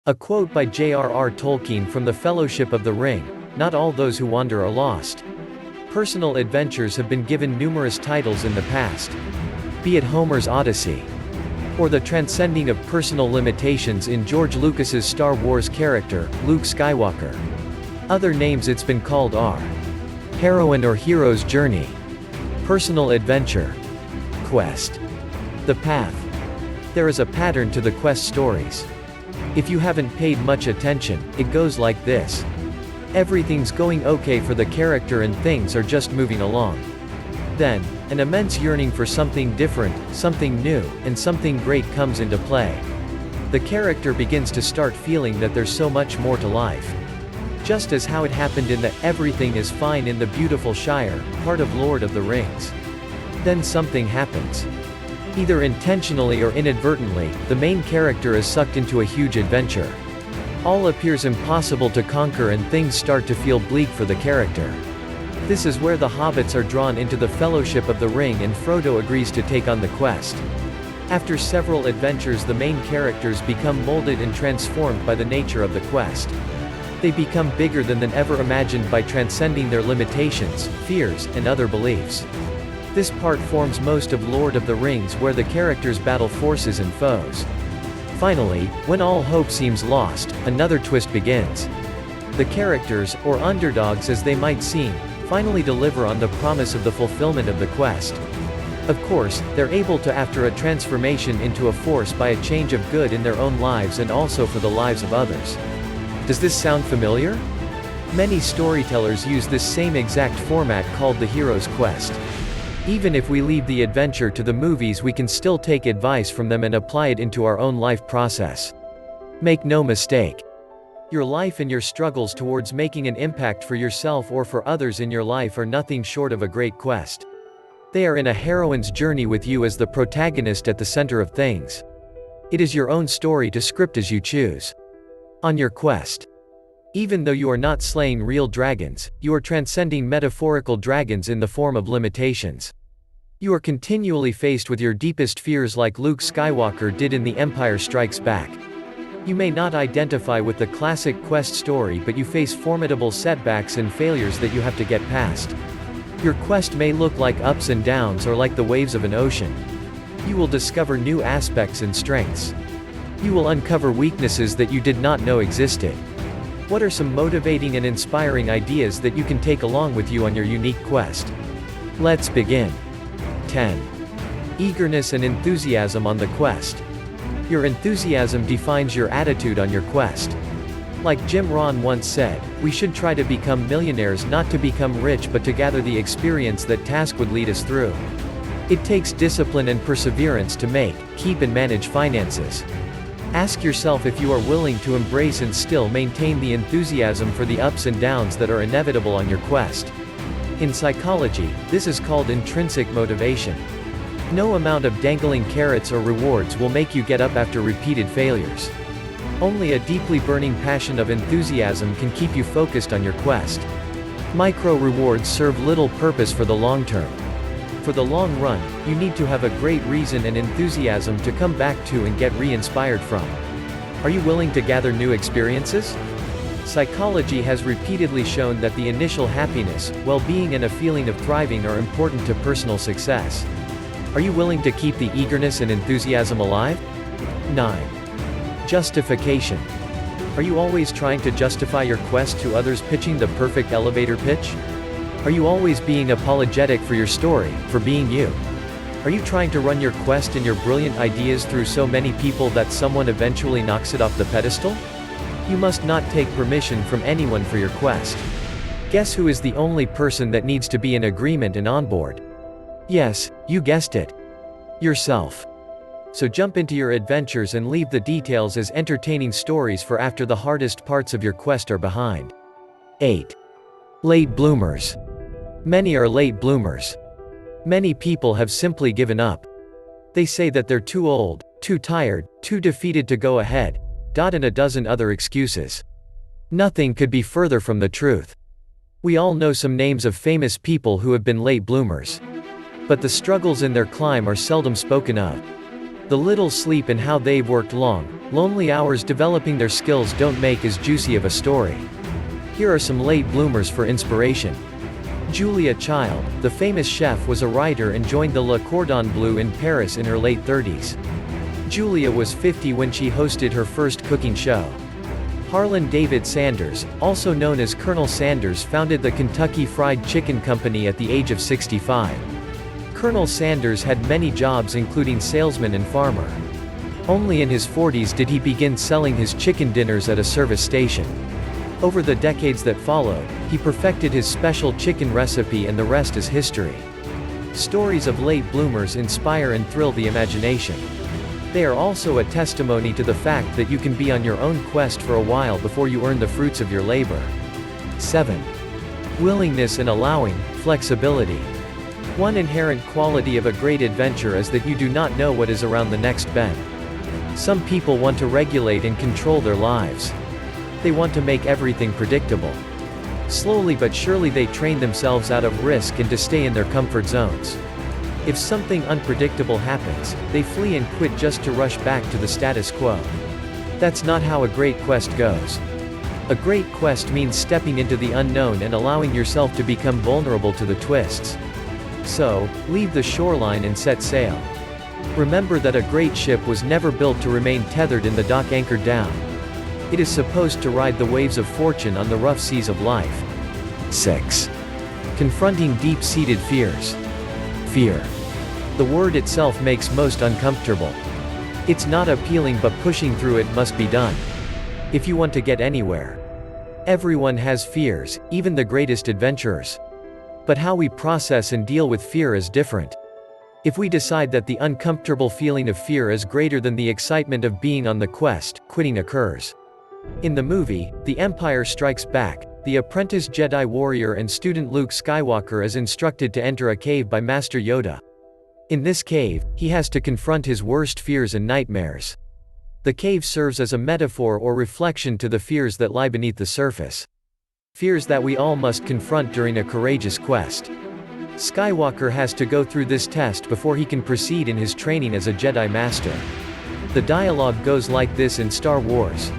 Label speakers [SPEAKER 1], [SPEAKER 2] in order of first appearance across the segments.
[SPEAKER 1] A quote by J.R.R. Tolkien from The Fellowship of the Ring: "Not all those who wander are lost." Personal adventures have been given numerous titles in the past. Be it Homer's Odyssey, or the transcending of personal limitations in George Lucas's Star Wars character, Luke Skywalker. Other names it's been called are heroine or hero's journey, personal adventure, quest, the path. There is a pattern to the quest stories. If you haven't paid much attention, it goes like this. Everything's going okay for the character and things are just moving along. Then, an immense yearning for something different, something new, and something great comes into play. The character begins to start feeling that there's so much more to life. Just as how it happened in the "Everything is Fine in the Beautiful Shire" part of Lord of the Rings. Then something happens. Either intentionally or inadvertently, the main character is sucked into a huge adventure. All appears impossible to conquer and things start to feel bleak for the character. This is where the hobbits are drawn into the Fellowship of the Ring and Frodo agrees to take on the quest. After several adventures, the main characters become molded and transformed by the nature of the quest. They become bigger than ever imagined by transcending their limitations, fears, and other beliefs. This part forms most of Lord of the Rings, where the characters battle forces and foes. Finally, when all hope seems lost, another twist begins. The characters, or underdogs as they might seem, finally deliver on the promise of the fulfillment of the quest. Of course, they're able to after a transformation into a force by a change of good in their own lives and also for the lives of others. Does this sound familiar? Many storytellers use this same exact format called the hero's quest. Even if we leave the adventure to the movies, we can still take advice from them and apply it into our own life process. Make no mistake. Your life and your struggles towards making an impact for yourself or for others in your life are nothing short of a great quest. They are in a heroine's journey with you as the protagonist at the center of things. It is your own story to script as you choose. On your quest. Even though you are not slaying real dragons, you are transcending metaphorical dragons in the form of limitations. You are continually faced with your deepest fears like Luke Skywalker did in The Empire Strikes Back. You may not identify with the classic quest story, but you face formidable setbacks and failures that you have to get past. Your quest may look like ups and downs or like the waves of an ocean. You will discover new aspects and strengths. You will uncover weaknesses that you did not know existed. What are some motivating and inspiring ideas that you can take along with you on your unique quest? Let's begin. 10. Eagerness and enthusiasm on the quest. Your enthusiasm defines your attitude on your quest. Like Jim Rohn once said, we should try to become millionaires, not to become rich, but to gather the experience that task would lead us through. It takes discipline and perseverance to make, keep and manage finances. Ask yourself if you are willing to embrace and still maintain the enthusiasm for the ups and downs that are inevitable on your quest. In psychology, this is called intrinsic motivation. No amount of dangling carrots or rewards will make you get up after repeated failures. Only a deeply burning passion of enthusiasm can keep you focused on your quest. Micro rewards serve little purpose for the long term. For the long run, you need to have a great reason and enthusiasm to come back to and get re-inspired from. Are you willing to gather new experiences? Psychology has repeatedly shown that the initial happiness, well-being and a feeling of thriving are important to personal success. Are you willing to keep the eagerness and enthusiasm alive? 9. Justification. Are you always trying to justify your quest to others, pitching the perfect elevator pitch? Are you always being apologetic for your story, for being you? Are you trying to run your quest and your brilliant ideas through so many people that someone eventually knocks it off the pedestal? You must not take permission from anyone for your quest. Guess who is the only person that needs to be in agreement and on board? Yes, you guessed it. Yourself. So jump into your adventures and leave the details as entertaining stories for after the hardest parts of your quest are behind. 8. Late bloomers. Many are late bloomers. Many people have simply given up. They say that they're too old, too tired, too defeated to go ahead, and a dozen other excuses. Nothing could be further from the truth. We all know some names of famous people who have been late bloomers. But the struggles in their climb are seldom spoken of. The little sleep and how they've worked long, lonely hours developing their skills don't make as juicy of a story. Here are some late bloomers for inspiration. Julia Child, the famous chef, was a writer and joined the Le Cordon Bleu in Paris in her late 30s. Julia was 50 when she hosted her first cooking show. Harlan David Sanders, also known as Colonel Sanders, founded the Kentucky Fried Chicken Company at the age of 65. Colonel Sanders had many jobs including salesman and farmer. Only in his 40s did he begin selling his chicken dinners at a service station. Over the decades that followed, he perfected his special chicken recipe, and the rest is history. Stories of late bloomers inspire and thrill the imagination. They are also a testimony to the fact that you can be on your own quest for a while before you earn the fruits of your labor. 7. Willingness and allowing, flexibility. One inherent quality of a great adventure is that you do not know what is around the next bend. Some people want to regulate and control their lives. They want to make everything predictable. Slowly but surely they train themselves out of risk and to stay in their comfort zones. If something unpredictable happens, they flee and quit just to rush back to the status quo. That's not how a great quest goes. A great quest means stepping into the unknown and allowing yourself to become vulnerable to the twists. So, leave the shoreline and set sail. Remember that a great ship was never built to remain tethered in the dock anchored down. It is supposed to ride the waves of fortune on the rough seas of life. 6. Confronting deep-seated fears. Fear. The word itself makes most uncomfortable. It's not appealing, but pushing through it must be done. If you want to get anywhere. Everyone has fears, even the greatest adventurers. But how we process and deal with fear is different. If we decide that the uncomfortable feeling of fear is greater than the excitement of being on the quest, quitting occurs. In the movie, The Empire Strikes Back, the apprentice Jedi warrior and student Luke Skywalker is instructed to enter a cave by Master Yoda. In this cave, he has to confront his worst fears and nightmares. The cave serves as a metaphor or reflection to the fears that lie beneath the surface. Fears that we all must confront during a courageous quest. Skywalker has to go through this test before he can proceed in his training as a Jedi Master. The dialogue goes like this in Star Wars.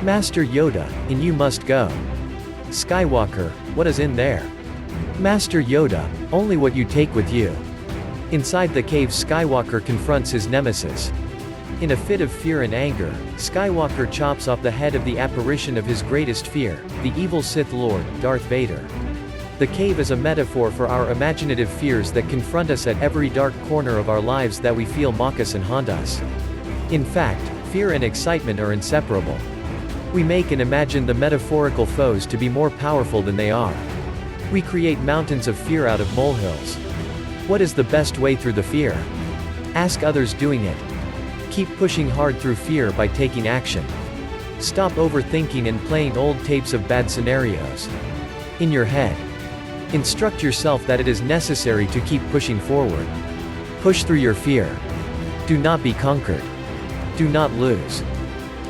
[SPEAKER 1] Master Yoda, in you must go. Skywalker, what is in there? Master Yoda, only what you take with you. Inside the cave, Skywalker confronts his nemesis. In a fit of fear and anger, Skywalker chops off the head of the apparition of his greatest fear, the evil Sith Lord, Darth Vader. The cave is a metaphor for our imaginative fears that confront us at every dark corner of our lives that we feel mock us and haunt us. In fact, fear and excitement are inseparable. We make and imagine the metaphorical foes to be more powerful than they are. We create mountains of fear out of molehills. What is the best way through the fear? Ask others doing it. Keep pushing hard through fear by taking action. Stop overthinking and playing old tapes of bad scenarios. In your head. Instruct yourself that it is necessary to keep pushing forward. Push through your fear. Do not be conquered. Do not lose.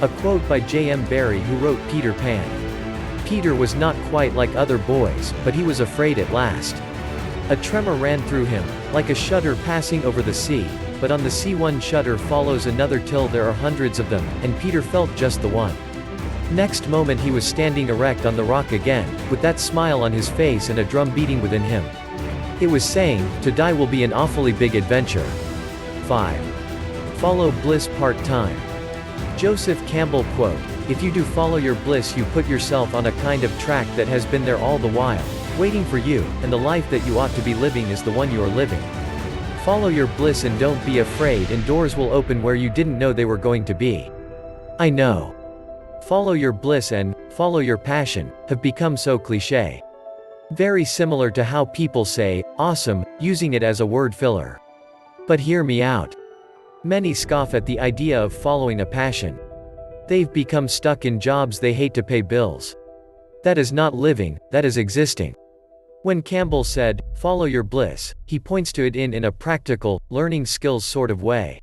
[SPEAKER 1] A quote by J.M. Barrie, who wrote Peter Pan. Peter was not quite like other boys, but he was afraid at last. A tremor ran through him, like a shudder passing over the sea, but on the sea one shudder follows another till there are hundreds of them, and Peter felt just the one. Next moment he was standing erect on the rock again, with that smile on his face and a drum beating within him. It was saying, to die will be an awfully big adventure. 5. Follow bliss part-time. Joseph Campbell quote, "If you do follow your bliss, you put yourself on a kind of track that has been there all the while, waiting for you, and the life that you ought to be living is the one you are living. Follow your bliss and don't be afraid, and doors will open where you didn't know they were going to be." I know. Follow your bliss and follow your passion have become so cliché. Very similar to how people say, awesome, using it as a word filler. But hear me out. Many scoff at the idea of following a passion. They've become stuck in jobs they hate to pay bills. That is not living, that is existing. When Campbell said, follow your bliss, he points to it in a practical, learning skills sort of way.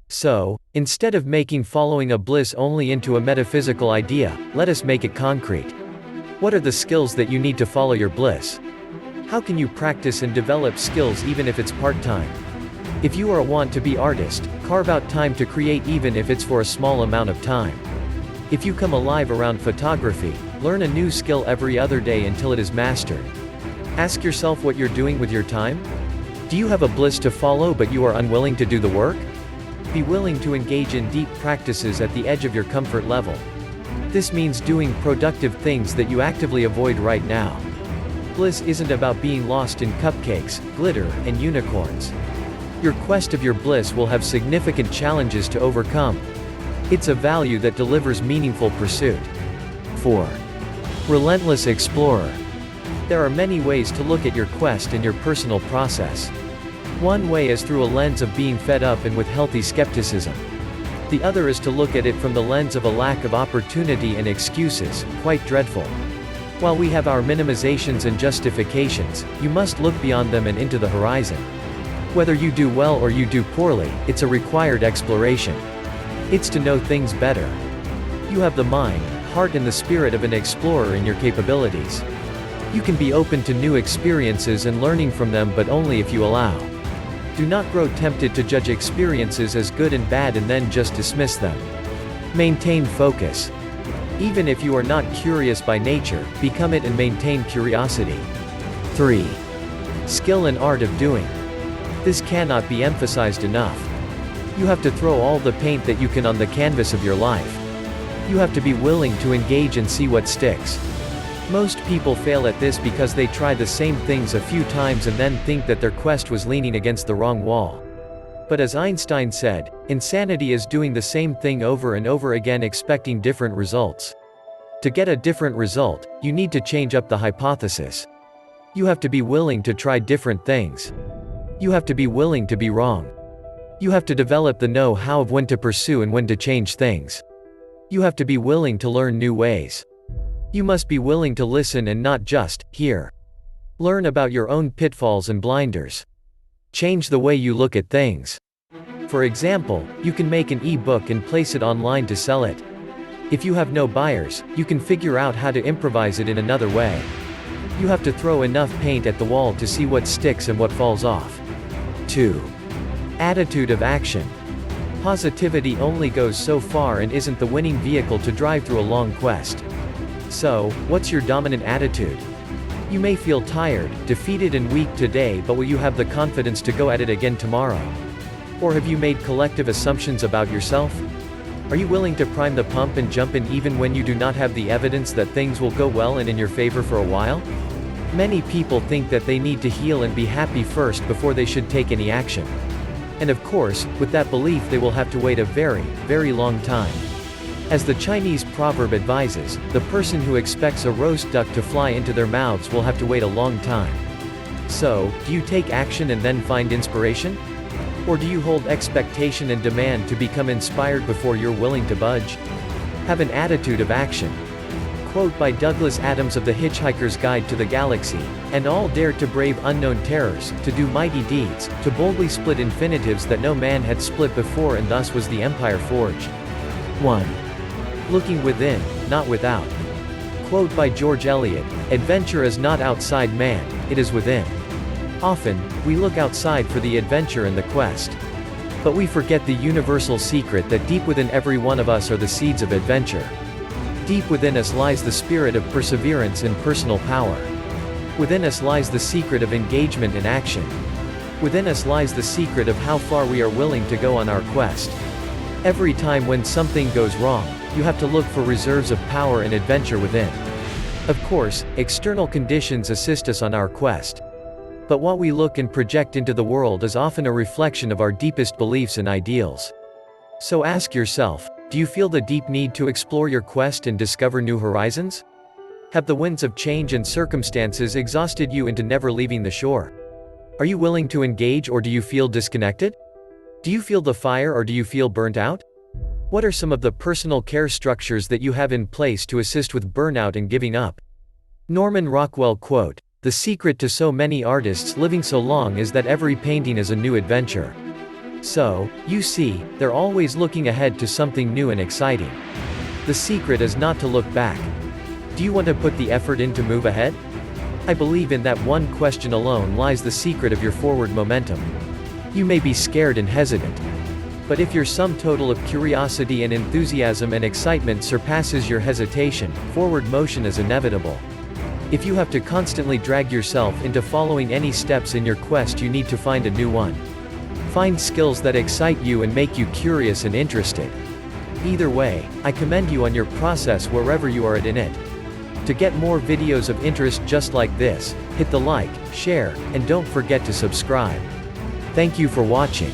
[SPEAKER 1] So, instead of making following a bliss only into a metaphysical idea, let us make it concrete. What are the skills that you need to follow your bliss? How can you practice and develop skills even if it's part-time? If you are a want-to-be artist, carve out time to create even if it's for a small amount of time. If you come alive around photography, learn a new skill every other day until it is mastered. Ask yourself what you're doing with your time. Do you have a bliss to follow but you are unwilling to do the work? Be willing to engage in deep practices at the edge of your comfort level. This means doing productive things that you actively avoid right now. Bliss isn't about being lost in cupcakes, glitter, and unicorns. Your quest of your bliss will have significant challenges to overcome. It's a value that delivers meaningful pursuit. 4. Relentless explorer. There are many ways to look at your quest and your personal process. One way is through a lens of being fed up and with healthy skepticism. The other is to look at it from the lens of a lack of opportunity and excuses, quite dreadful. While we have our minimizations and justifications, you must look beyond them and into the horizon. Whether you do well or you do poorly, it's a required exploration. It's to know things better. You have the mind, heart and the spirit of an explorer in your capabilities. You can be open to new experiences and learning from them, but only if you allow. Do not grow tempted to judge experiences as good and bad and then just dismiss them. Maintain focus. Even if you are not curious by nature, become it and maintain curiosity. 3. Skill and art of doing. This cannot be emphasized enough. You have to throw all the paint that you can on the canvas of your life. You have to be willing to engage and see what sticks. Most people fail at this because they try the same things a few times and then think that their quest was leaning against the wrong wall. But as Einstein said, insanity is doing the same thing over and over again expecting different results. To get a different result, you need to change up the hypothesis. You have to be willing to try different things. You have to be willing to be wrong. You have to develop the know-how of when to pursue and when to change things. You have to be willing to learn new ways. You must be willing to listen and not just hear. Learn about your own pitfalls and blinders. Change the way you look at things. For example, you can make an e-book and place it online to sell it. If you have no buyers, you can figure out how to improvise it in another way. You have to throw enough paint at the wall to see what sticks and what falls off. 2. Attitude of action. Positivity only goes so far and isn't the winning vehicle to drive through a long quest. So, what's your dominant attitude? You may feel tired, defeated and weak today, but will you have the confidence to go at it again tomorrow? Or have you made collective assumptions about yourself? Are you willing to prime the pump and jump in even when you do not have the evidence that things will go well and in your favor for a while? Many people think that they need to heal and be happy first before they should take any action. And of course, with that belief they will have to wait a very, very long time. As the Chinese proverb advises, the person who expects a roast duck to fly into their mouths will have to wait a long time. So, do you take action and then find inspiration? Or do you hold expectation and demand to become inspired before you're willing to budge? Have an attitude of action. Quote by Douglas Adams of The Hitchhiker's Guide to the Galaxy, "And all dared to brave unknown terrors, to do mighty deeds, to boldly split infinitives that no man had split before, and thus was the empire forged." 1. Looking within, not without. Quote by George Eliot, "Adventure is not outside man, it is within." Often, we look outside for the adventure and the quest. But we forget the universal secret that deep within every one of us are the seeds of adventure. Deep within us lies the spirit of perseverance and personal power. Within us lies the secret of engagement and action. Within us lies the secret of how far we are willing to go on our quest. Every time when something goes wrong, you have to look for reserves of power and adventure within. Of course, external conditions assist us on our quest. But what we look and project into the world is often a reflection of our deepest beliefs and ideals. So ask yourself, do you feel the deep need to explore your quest and discover new horizons? Have the winds of change and circumstances exhausted you into never leaving the shore? Are you willing to engage, or do you feel disconnected? Do you feel the fire, or do you feel burnt out? What are some of the personal care structures that you have in place to assist with burnout and giving up? Norman Rockwell quote, "The secret to so many artists living so long is that every painting is a new adventure." So, you see, they're always looking ahead to something new and exciting. The secret is not to look back. Do you want to put the effort in to move ahead? I believe in that one question alone lies the secret of your forward momentum. You may be scared and hesitant. But if your sum total of curiosity and enthusiasm and excitement surpasses your hesitation, forward motion is inevitable. If you have to constantly drag yourself into following any steps in your quest, you need to find a new one. Find skills that excite you and make you curious and interested. Either way, I commend you on your process wherever you are in it. To get more videos of interest just like this, hit the like, share, and don't forget to subscribe. Thank you for watching.